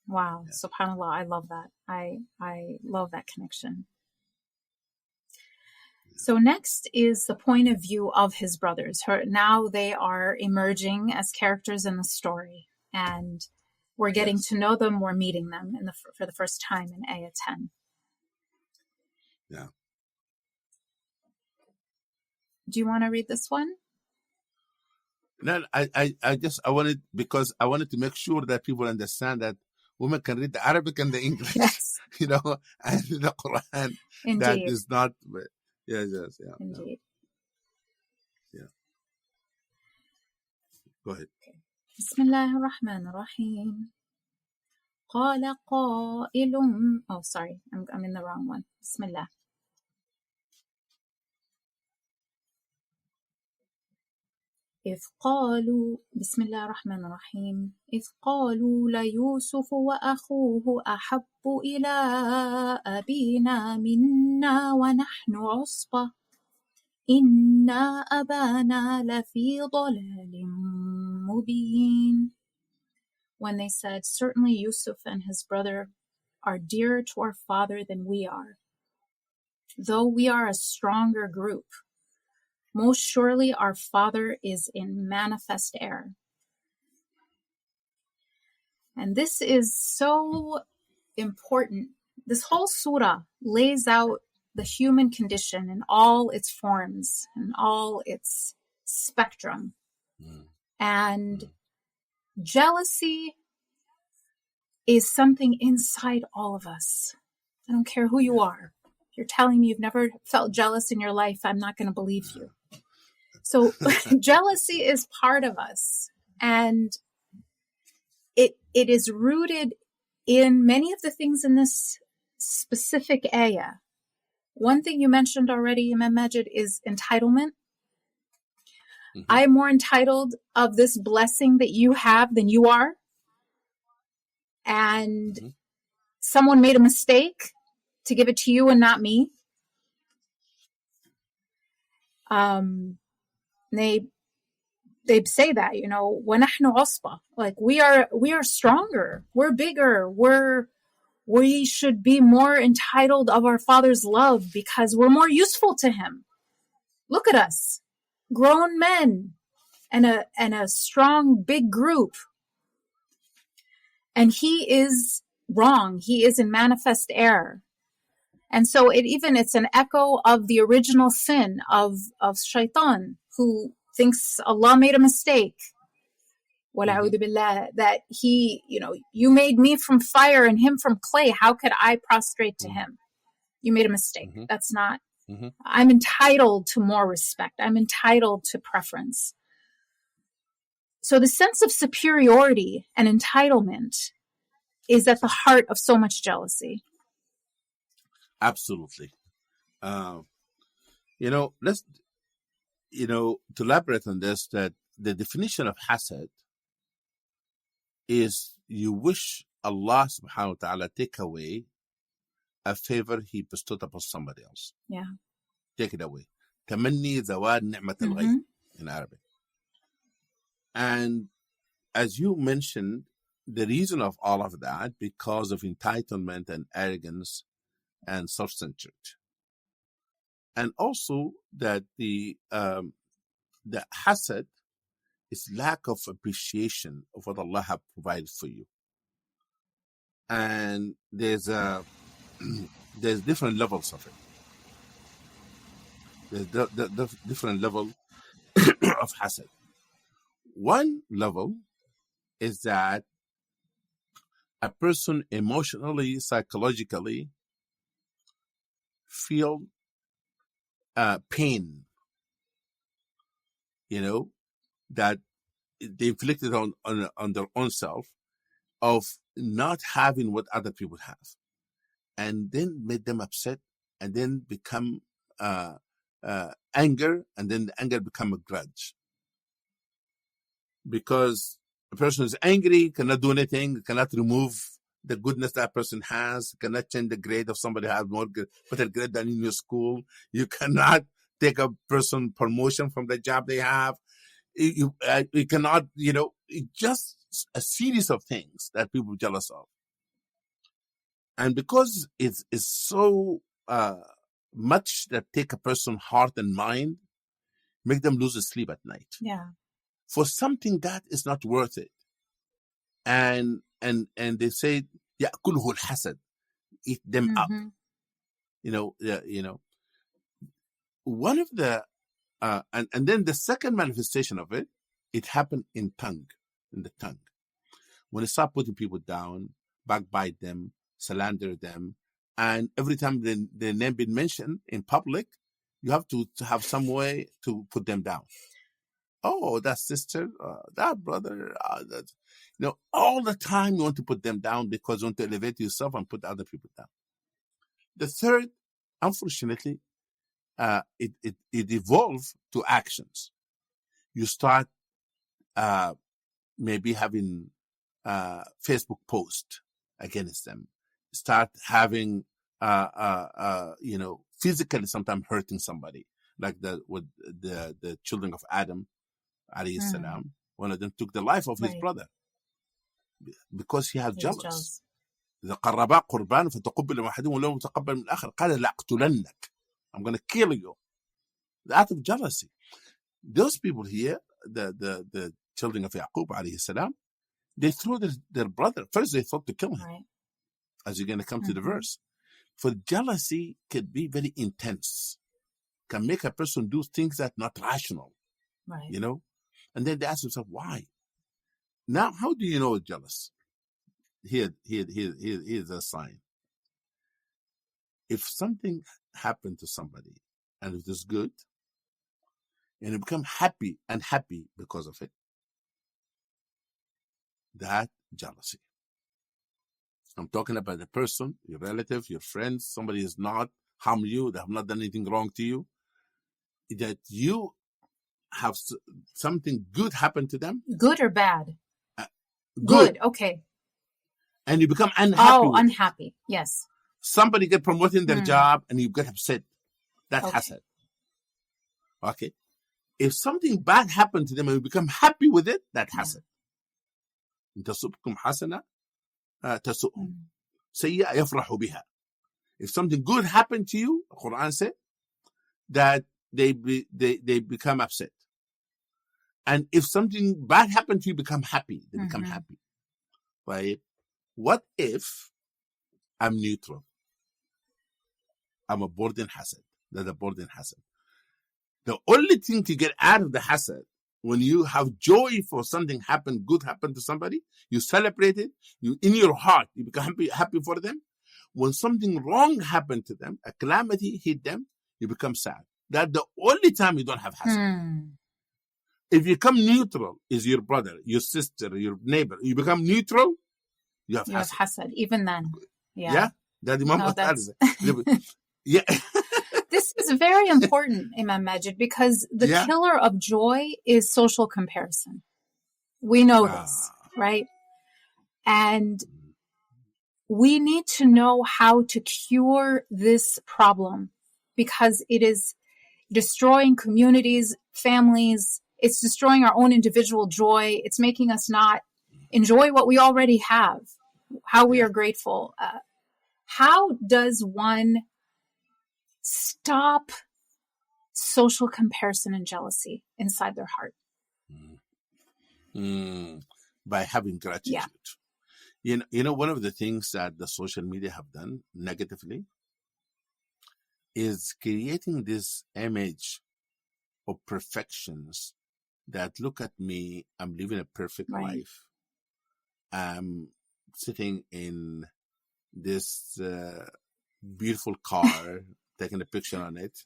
Wow, yeah. SubhanAllah, I love that. I love that connection. So next is the point of view of his brothers. Now they are emerging as characters in the story, and we're getting to know them. We're meeting them for the first time in Ayah 10. Yeah. Do you want to read this one? No, I wanted, because I wanted to make sure that people understand that women can read the Arabic and the English, Yes. and the Quran. Indeed. That is not, yeah. Indeed. Yeah. Go ahead. بسم الله الرحمن الرحيم. قال قائل. Oh, sorry, I'm in the wrong one. بسم الله. بسم الله الرحمن الرحيم. إذ قالوا ليوسف وأخوه أحب إلى أبينا منا ونحن عصبة إن أبانا لفي ضلال مبين. When they said, certainly Yusuf and his brother are dearer to our father than we are, though we are a stronger group. Most surely our father is in manifest error. And this is so important. This whole surah lays out the human condition in all its forms and all its spectrum. And jealousy is something inside all of us. I don't care who you are. If you're telling me you've never felt jealous in your life, I'm not going to believe you. So jealousy is part of us, and it is rooted in many of the things in this specific ayah. One thing you mentioned already, Imam Majid, is entitlement. Mm-hmm. I am more entitled of this blessing that you have than you are. And someone made a mistake to give it to you and not me. They say that, وَنَحْنُ عُصْبَةٌ, like we are stronger, we're bigger, we should be more entitled of our father's love because we're more useful to him. Look at us, grown men and a strong big group. And he is wrong. He is in manifest error. And so it's an echo of the original sin of Shaitan, who thinks Allah made a mistake. وَلَعُوذُ بِاللَّهِ, that he, you made me from fire and him from clay. How could I prostrate to him? You made a mistake. That's not, I'm entitled to more respect. I'm entitled to preference. So the sense of superiority and entitlement is at the heart of so much jealousy. Absolutely. Let's, to elaborate on this, that the definition of hasad is you wish Allah subhanahu wa ta'ala take away a favor he bestowed upon somebody else. Yeah. Take it away. Tamanni zawad ni'mat al-ghayb in Arabic. And as you mentioned, the reason of all of that, because of entitlement and arrogance and self-centered. And also that the hasad is lack of appreciation of what Allah has provided for you. And there's different levels of it. There's different level of hasad. One level is that a person emotionally, psychologically feel pain, that they inflicted on their own self of not having what other people have, and then made them upset, and then become anger, and then the anger become a grudge. Because a person is angry, cannot do anything, cannot remove the goodness that person has, cannot change the grade of somebody who has better grade than in your school. You cannot take a person promotion from the job they have. You cannot, just a series of things that people are jealous of. And because it's so much that take a person's heart and mind, make them lose sleep at night. Yeah. For something that is not worth it. And they say, يأكله الحسد, eat them up. One of the And then the second manifestation of it happened in the tongue. When they start putting people down, backbite them, slander them, and every time their name been mentioned in public, you have to have some way to put them down. Oh, that sister, that brother, all the time you want to put them down because you want to elevate yourself and put other people down. The third, unfortunately, it evolved to actions. You start maybe having Facebook post against them. Start having physically sometimes hurting somebody, like with the children of Adam, alayhi salam. One of them took the life of his brother because he has jealous. إذا قربا قربان فتقبل من أحدهم ولو متقبل من الآخر قال لأقتلنك. I'm going to kill you. Out of jealousy. Those people here, the children of Yaqub alayhi salam, they threw their brother. First they thought to kill him. Right. As you're going to come to the verse. For jealousy can be very intense. Can make a person do things that are not rational. Right. And then they ask themselves, why? Now, how do you know it's jealous? Here's a sign. If something happened to somebody and it is good, and you become happy because of it, that jealousy. I'm talking about the person, your relative, your friends, somebody is not harmed you, they have not done anything wrong to you, that you have something good happen to them. Good or bad? Good. Okay. And you become unhappy. Oh, unhappy. Yes. Somebody get promoted in their job and you get upset. That's hasad. Okay. If something bad happened to them and you become happy with it, that's hasad. تصبكم حسنة تسؤهم سيئة يفرحوا بها. If something good happened to you, the Quran said that they become upset. And if something bad happened to you, become happy. They become happy. Right? What if I'm neutral? I'm a boarding hasad. That's a boarding hasad. The only thing to get out of the hasad, when you have joy for something good happened to somebody, you celebrate it, in your heart, you become happy for them. When something wrong happened to them, a calamity hit them, you become sad. That's the only time you don't have hasad. If you become neutral, is your brother, your sister, your neighbor, you become neutral, you have hasad. Even then. Yeah. Yeah? That Imam Yeah. This is very important, Imam Majid, because the killer of joy is social comparison. We know this, right? And we need to know how to cure this problem because it is destroying communities, families. It's destroying our own individual joy. It's making us not enjoy what we already have, how we are grateful. How does one stop social comparison and jealousy inside their heart? By having gratitude. Yeah. One of the things that the social media have done negatively is creating this image of perfections that look at me, I'm living a perfect life. I'm sitting in this beautiful car, taking a picture on it,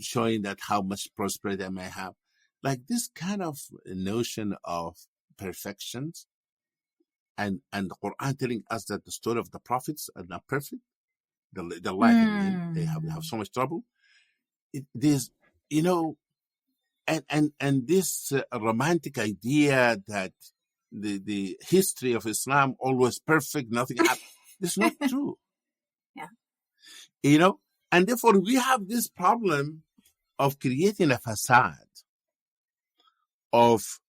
showing that how much prosperity I may have. Like this kind of notion of perfections and the Quran telling us that the story of the prophets are not perfect. The life, they have so much trouble. There's, and this romantic idea that the history of Islam always perfect, nothing happened. This is not true. And therefore we have this problem of creating a facade of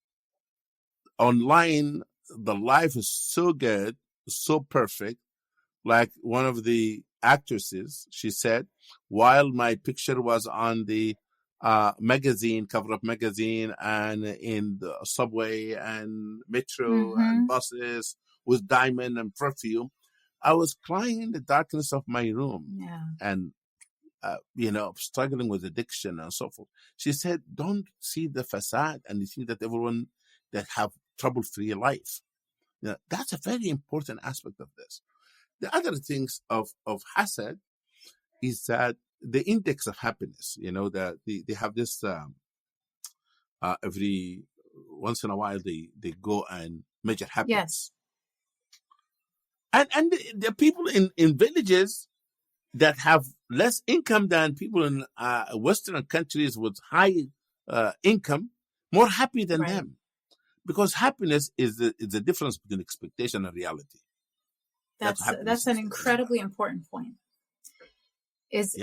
online. The life is so good, so perfect. Like one of the actresses, she said, while my picture was on the magazine, cover of magazine, and in the subway and metro and buses with diamond and perfume, I was crying in the darkness of my room, Yeah. and struggling with addiction and so forth. She said, don't see the facade and you see that everyone that have trouble-free life. That's a very important aspect of this. The other things of hasad is that the index of happiness, that they have this every once in a while they go and measure happiness. Yes. And the people in villages that have less income than people in Western countries with high income, more happy than them. Because happiness is the difference between expectation and reality. That's an incredibly important point.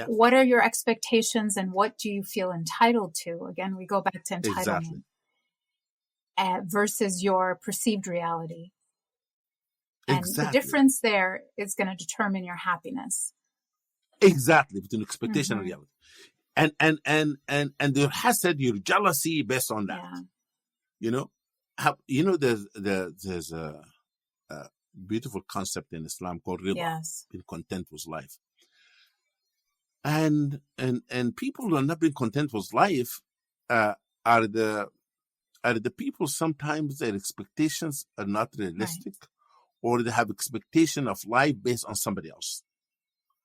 What are your expectations and what do you feel entitled to? Again, we go back to entitlement. Exactly. Versus your perceived reality. And the difference there is going to determine your happiness. Exactly, between expectation and reality. And your hasad, your jealousy based on that. Yeah. There's a beautiful concept in Islam called rida, being content with life. And people who are not being content with life are the people sometimes their expectations are not realistic, or they have expectation of life based on somebody else,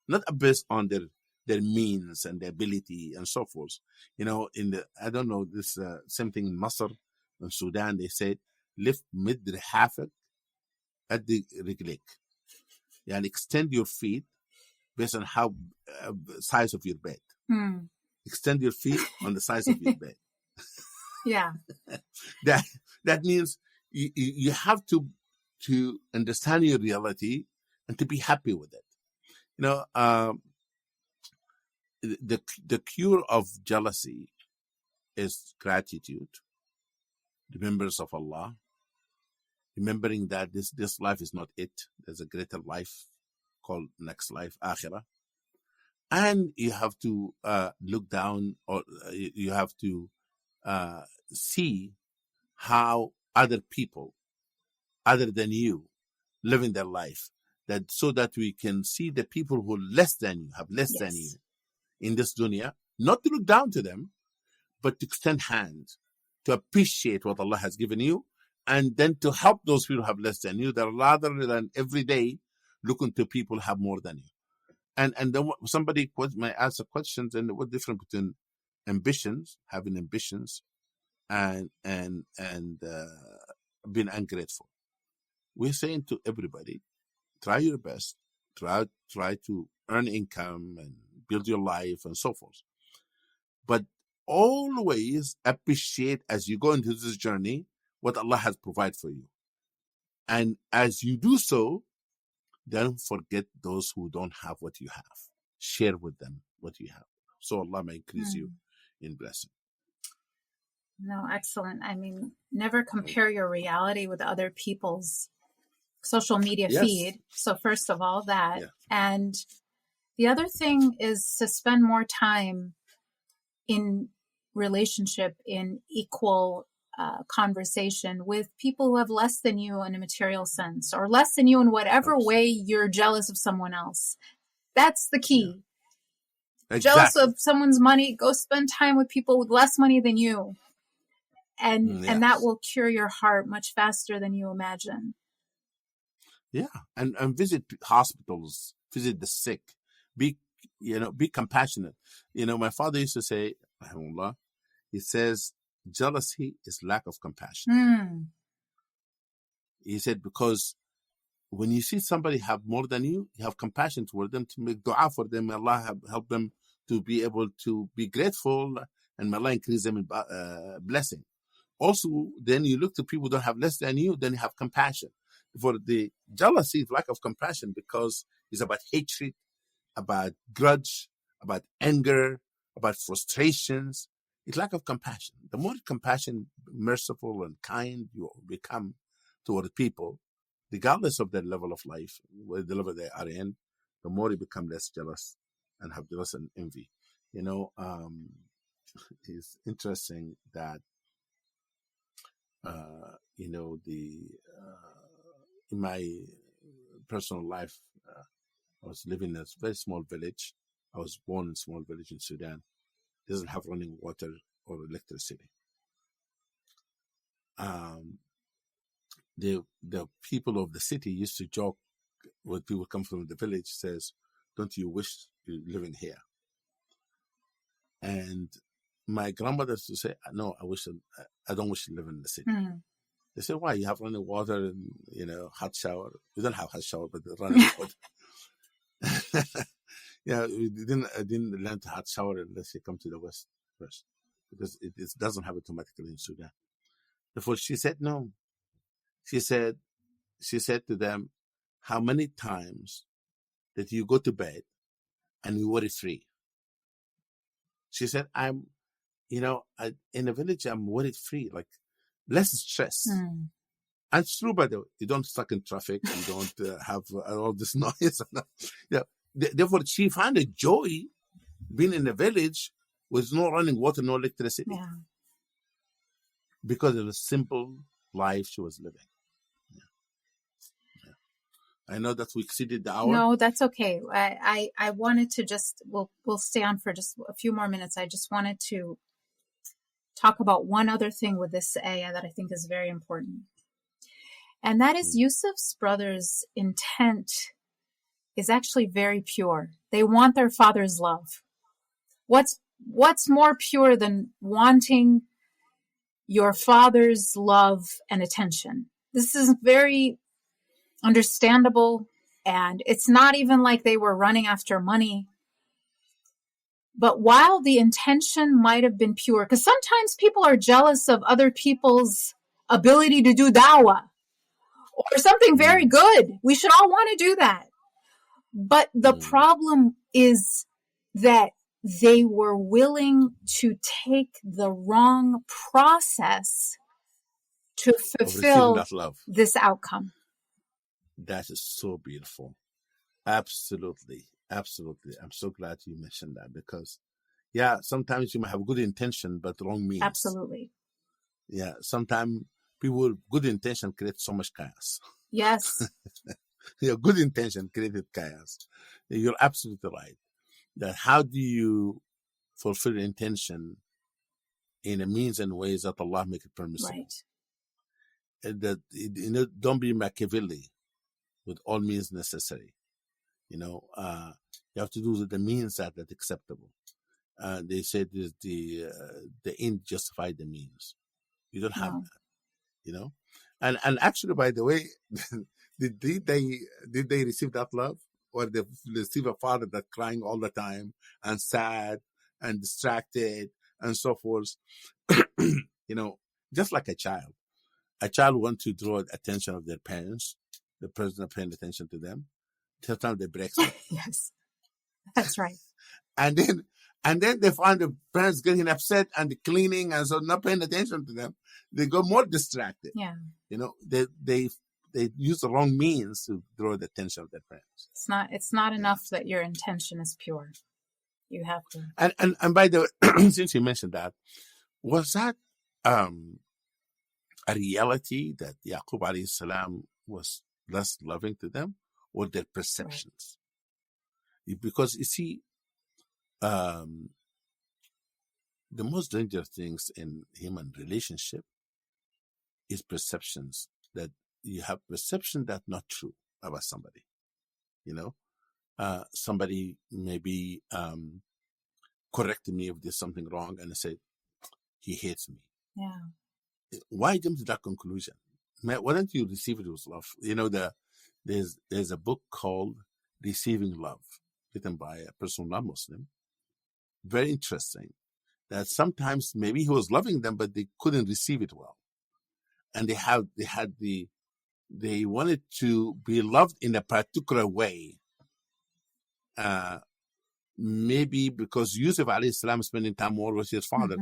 not based on their means and their ability and so forth. I don't know, this same thing in Masr, in Sudan, they say, lift mid rihafak at the رجليك. And extend your feet based on how size of your bed. Extend your feet on the size of your bed. Yeah. That means you have to understand your reality and to be happy with it. The cure of jealousy is gratitude, remembrance of Allah, remembering that this life is not it. There's a greater life called next life, akhirah. And you have to look down, or you have to see how other people, other than you, living their life, so that we can see the people who less than you, have less than you in this dunya, not to look down to them, but to extend hands, to appreciate what Allah has given you, and then to help those people who have less than you, that rather than every day looking to people who have more than you. And then somebody might ask a question, and what difference between having ambitions, and being ungrateful? We're saying to everybody, try your best, try to earn income and build your life and so forth. But always appreciate, as you go into this journey, what Allah has provided for you. And as you do so, don't forget those who don't have what you have. Share with them what you have, so Allah may increase you in blessing. No, excellent. I mean, never compare your reality with other people's social media feed. So first of all, that. And the other thing is to spend more time in relationship, in equal conversation with people who have less than you in a material sense, or less than you in whatever way you're jealous of someone else. That's the key. Exactly. Jealous of someone's money, go spend time with people with less money than you. And that will cure your heart much faster than you imagine. Yeah. And visit hospitals, visit the sick, be compassionate. My father used to say, rahimahullah, he says, jealousy is lack of compassion. He said, because when you see somebody have more than you have compassion toward them, to make dua for them. May Allah help them to be able to be grateful, and may Allah increase them in blessing. Also, then you look to people who don't have less than you, then you have compassion. For the jealousy is lack of compassion, because it's about hatred, about grudge, about anger, about frustrations. It's lack of compassion. The more compassion, merciful and kind you become toward people, regardless of their level of life, the level they are in, the more you become less jealous and have less envy. It's interesting that in my personal life, I was living in a very small village. I was born in a small village in Sudan. It doesn't have running water or electricity. The people of the city used to joke when people come from the village, says, "Don't you wish you're living here?" And my grandmother used to say, "No, I don't wish to live in the city." They said, "Why? You have running water and hot shower." We don't have hot shower, but running water. Yeah, we didn't learn to hot shower unless you come to the West first, because it doesn't have automatically in Sudan. Therefore, she said no. She said to them, "How many times that you go to bed and you worry free?" She said, "I'm, in a village, I'm worried free, like less stress." And it's true, by the way. You don't stuck in traffic. You don't have all this noise. Yeah. Therefore, she found a joy being in a village with no running water, no electricity. Yeah. Because of the simple life she was living. Yeah. I know that we exceeded the hour. No, that's okay. I wanted to we'll stay on for just a few more minutes. I just wanted to talk about one other thing with this ayah that I think is very important. And that is Yusuf's brothers' intent is actually very pure. They want their father's love. What's more pure than wanting your father's love and attention? This is very understandable, and it's not even like they were running after money. But while the intention might have been pure, because sometimes people are jealous of other people's ability to do dawah or something very good. We should all want to do that. But the problem is that they were willing to take the wrong process to fulfill this outcome. That is so beautiful. Absolutely. Absolutely. I'm so glad you mentioned that, because, sometimes you might have good intention, but wrong means. Absolutely. Yeah. Sometimes people with good intention create so much chaos. Yes. Good intention created chaos. You're absolutely right. That how do you fulfill intention in a means and ways that Allah make it permissible? Right. That don't be Machiavelli with all means necessary. You have to do the means that acceptable. They said the end justify the means. You don't have that. And actually, by the way, did they receive that love, or they receive a father that crying all the time and sad and distracted and so forth? Just like a child wants to draw attention of their parents. The person not paying attention to them. Sometimes they break stuff. Yes, that's right. And then they find the parents getting upset and cleaning and so not paying attention to them. They go more distracted. Yeah. They use the wrong means to draw the attention of their parents. It's not enough that your intention is pure. You have to. And by the way, since you mentioned that, was that a reality that Yaqub alayhi salam was less loving to them, or their perceptions? Right. Because you see, the most dangerous things in human relationship is perceptions, that you have perception that's not true about somebody. Somebody maybe corrected me if there's something wrong, and I said, he hates me. Yeah. Why jump to that conclusion? Why don't you receive it with love? There's a book called Receiving Love, written by a person not Muslim. Very interesting. That sometimes maybe he was loving them, but they couldn't receive it well, and they wanted to be loved in a particular way. Maybe because Yusuf alayhi salam spending time more with his father,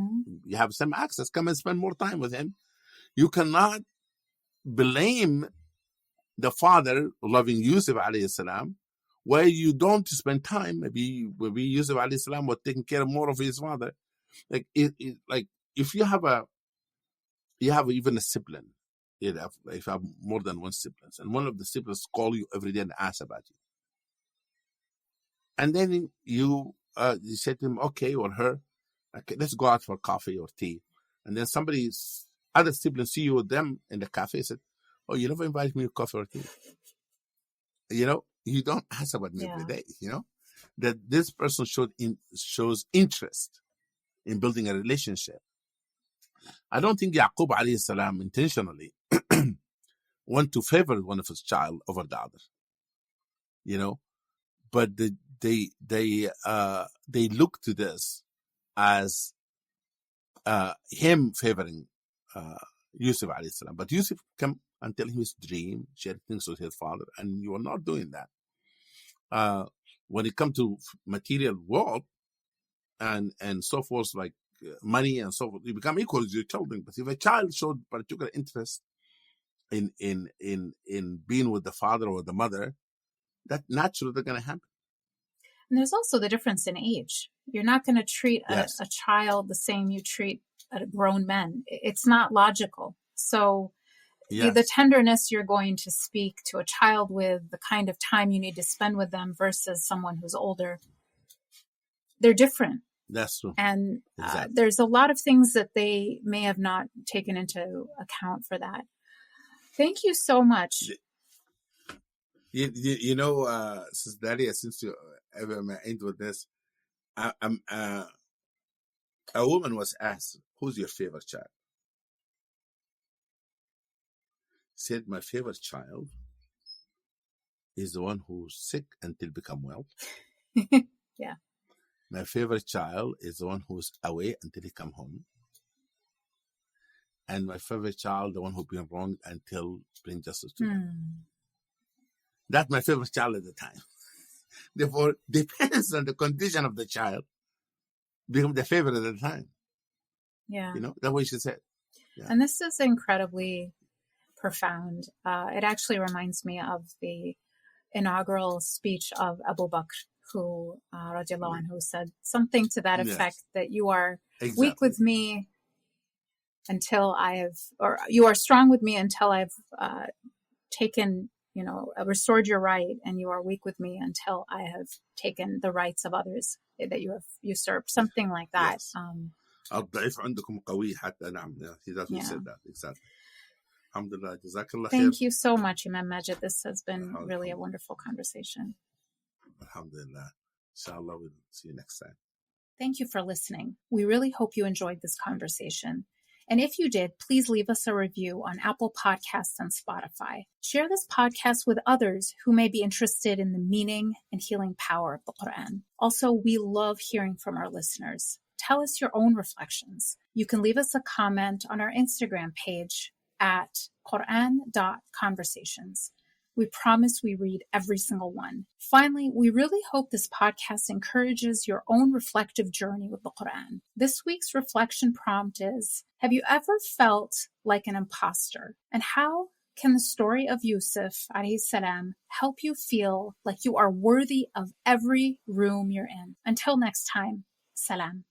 you have some access. Come and spend more time with him. You cannot blame the father loving Yusuf alayhi salam where you don't spend time. Maybe Yusuf alayhi salam was taking care more of his father. Like if you have even a sibling, if you have more than one siblings, and one of the siblings call you every day and ask about you, and then you say to him, okay, or her, okay, let's go out for coffee or tea, and then somebody's other siblings see you with them in the cafe, said, oh, you never invited me to coffee or tea. You don't ask about me every day. That this person shows interest in building a relationship. I don't think Yaqub alayhi salam intentionally want to favor one of his child over the other, but they look to this as him favoring Yusuf alayhi salam. But Yusuf come and tell him his dream, share things with his father, and you are not doing that. When it comes to material world and so forth, like money and so forth, you become equal as your children. But if a child showed particular interest in being with the father or the mother, that naturally they're going to happen. And there's also the difference in age. You're not going to treat a child the same you treat a grown man. It's not logical. So the tenderness you're going to speak to a child with, the kind of time you need to spend with them versus someone who's older, they're different. That's true. And there's a lot of things that they may have not taken into account for that. Thank you so much. Sister Dalia, since you ever end with this, a woman was asked, who's your favorite child? Said, my favorite child is the one who's sick until become well. Yeah. My favorite child is the one who's away until he come home. And my favorite child, the one who's been wronged until bring justice to them. That's my favorite child at the time. Therefore, depends on the condition of the child, become the favorite at the time. Yeah. That's what she said. Yeah. And this is incredibly profound. It actually reminds me of the inaugural speech of Abu Bakr, who radiallahu anhu said something to that effect, that you are weak with me until I have, or you are strong with me until I've taken, restored your right, and you are weak with me until I have taken the rights of others that you have usurped, something like that. الضعيف عندكم قوي حتى نعم. He said that exactly. Alhamdulillah, jazakallah khair. Thank you so much, Imam Majid. This has been really a wonderful conversation. Alhamdulillah. Inshallah, we'll see you next time. Thank you for listening. We really hope you enjoyed this conversation. And if you did, please leave us a review on Apple Podcasts and Spotify. Share this podcast with others who may be interested in the meaning and healing power of the Quran. Also, we love hearing from our listeners. Tell us your own reflections. You can leave us a comment on our Instagram page at Quran.conversations. We promise we read every single one. Finally, we really hope this podcast encourages your own reflective journey with the Quran. This week's reflection prompt is, have you ever felt like an imposter? And how can the story of Yusuf alayhi salam help you feel like you are worthy of every room you're in? Until next time, salam.